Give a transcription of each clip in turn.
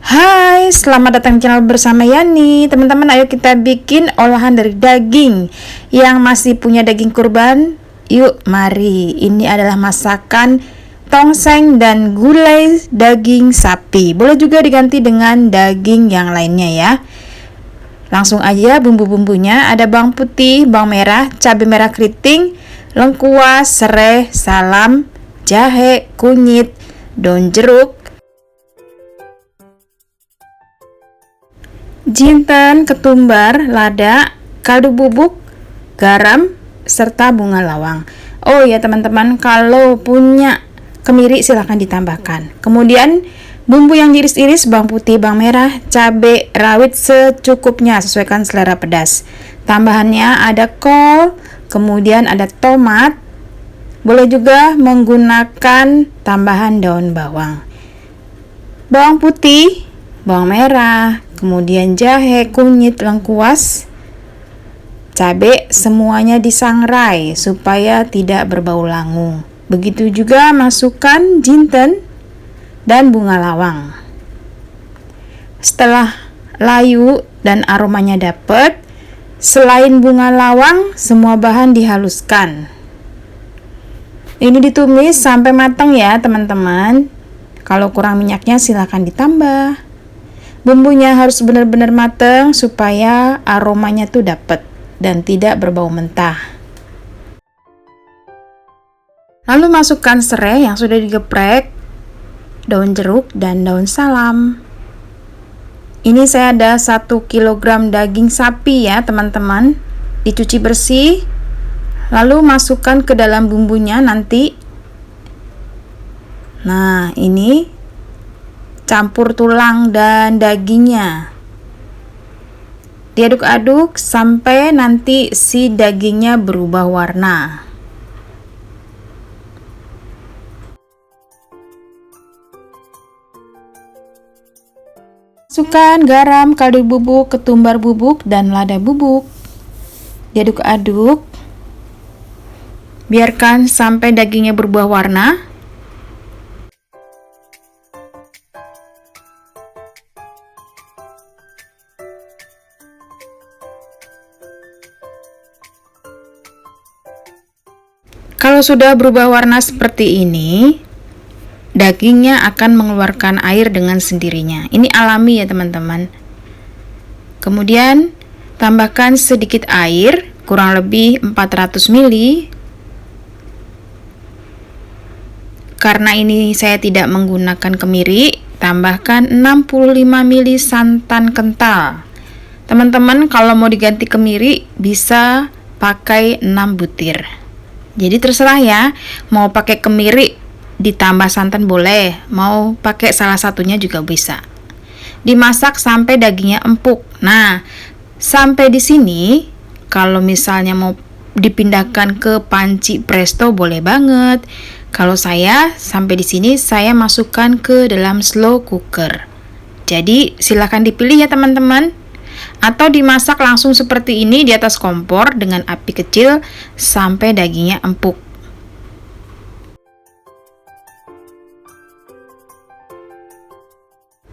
Hai, selamat datang di channel bersama Yani. Teman-teman, ayo kita bikin olahan dari daging. Yang masih punya daging kurban, yuk mari. Ini adalah masakan tongseng dan gulai daging sapi. Boleh juga diganti dengan daging yang lainnya ya. Langsung aja bumbu-bumbunya. Ada bawang putih, bawang merah, cabai merah keriting, lengkuas, serai, salam, jahe, kunyit, daun jeruk, jinten, ketumbar, lada, kaldu bubuk, garam, serta bunga lawang. Oh ya teman-teman, kalau punya kemiri silahkan ditambahkan. Kemudian bumbu yang diiris-iris, bawang putih, bawang merah, cabai rawit secukupnya, sesuaikan selera pedas. Tambahannya ada kol, kemudian ada tomat. Boleh juga menggunakan tambahan daun bawang. Bawang putih, bawang merah, kemudian jahe, kunyit, lengkuas, cabai, semuanya disangrai supaya tidak berbau langu. Begitu juga masukkan jinten dan bunga lawang. Setelah layu dan aromanya dapat, selain bunga lawang, semua bahan dihaluskan. Ini ditumis sampai matang ya teman-teman. Kalau kurang minyaknya silahkan ditambah. Bumbunya harus benar-benar matang supaya aromanya tuh dapat dan tidak berbau mentah. Lalu masukkan serai yang sudah digeprek, daun jeruk dan daun salam. Ini saya ada 1 kg daging sapi ya teman-teman. Dicuci bersih, lalu masukkan ke dalam bumbunya nanti. Nah, ini campur tulang dan dagingnya. Diaduk-aduk sampai nanti si dagingnya berubah warna. Masukkan garam, kaldu bubuk, ketumbar bubuk, dan lada bubuk. Diaduk-aduk. Biarkan sampai dagingnya berubah warna. Kalau sudah berubah warna seperti ini, dagingnya akan mengeluarkan air dengan sendirinya. Ini alami ya teman-teman. Kemudian tambahkan sedikit air, kurang lebih 400 ml. Karena ini saya tidak menggunakan kemiri, tambahkan 65 ml santan kental. Teman-teman, kalau mau diganti kemiri bisa pakai 6 butir. Jadi terserah ya, mau pakai kemiri ditambah santan boleh, mau pakai salah satunya juga bisa. Dimasak sampai dagingnya empuk. Nah, sampai di sini kalau misalnya mau dipindahkan ke panci presto boleh banget. Kalau saya sampai di sini saya masukkan ke dalam slow cooker. Jadi silakan dipilih ya teman-teman. Atau dimasak langsung seperti ini di atas kompor dengan api kecil sampai dagingnya empuk.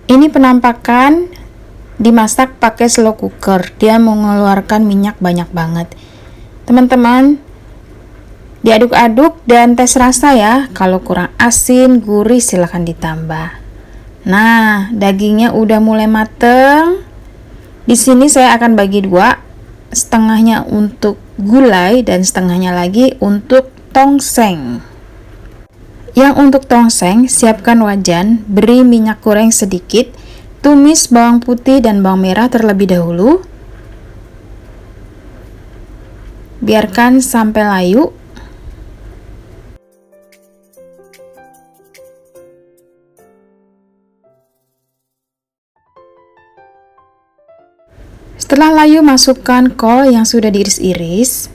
Ini penampakan dimasak pakai slow cooker. Dia mengeluarkan minyak banyak banget. Teman-teman, diaduk-aduk dan tes rasa ya. Kalau kurang asin, gurih silahkan ditambah. Nah, dagingnya udah mulai mateng. Di sini saya akan bagi dua, setengahnya untuk gulai dan setengahnya lagi untuk tongseng. Yang untuk tongseng, siapkan wajan, beri minyak goreng sedikit, tumis bawang putih dan bawang merah terlebih dahulu. Biarkan sampai layu. Setelah layu, masukkan kol yang sudah diiris-iris.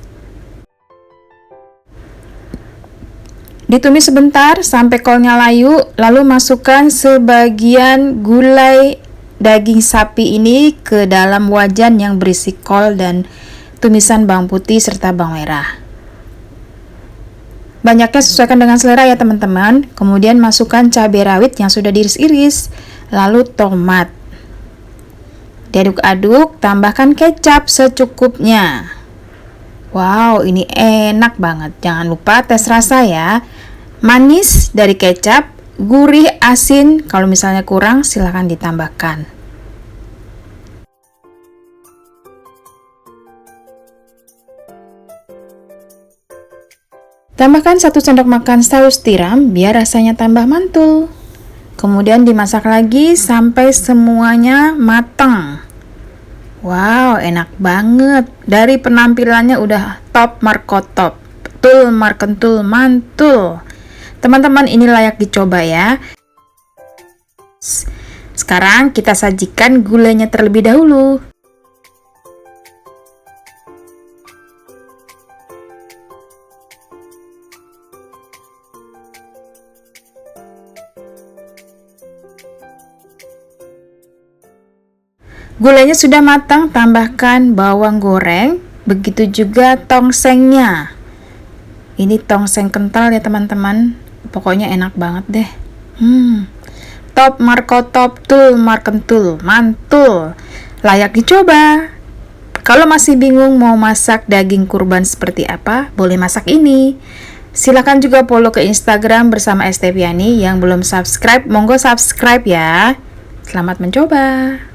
Ditumis sebentar sampai kolnya layu, lalu masukkan sebagian gulai daging sapi ini ke dalam wajan yang berisi kol dan tumisan bawang putih serta bawang merah. Banyaknya sesuaikan dengan selera ya teman-teman. Kemudian masukkan cabai rawit yang sudah diiris-iris, lalu tomat. Diaduk-aduk, tambahkan kecap secukupnya. Wow, ini enak banget. Jangan lupa tes rasa ya. Manis dari kecap, gurih, asin. Kalau misalnya kurang, silahkan ditambahkan. Tambahkan 1 sendok makan saus tiram biar rasanya tambah mantul. Kemudian dimasak lagi sampai semuanya matang. Wow, enak banget. Dari penampilannya udah top markotop. Betul markentul mantul. Teman-teman, ini layak dicoba ya. Sekarang kita sajikan gulanya terlebih dahulu. Gulanya sudah matang, tambahkan bawang goreng, begitu juga tongsengnya. Ini tongseng kental ya teman-teman, pokoknya enak banget deh. Top markotop tul markentul mantul, layak dicoba. Kalau masih bingung mau masak daging kurban seperti apa, boleh masak ini. Silakan juga follow ke Instagram bersama Esteviani. Yang belum subscribe, monggo subscribe ya. Selamat mencoba.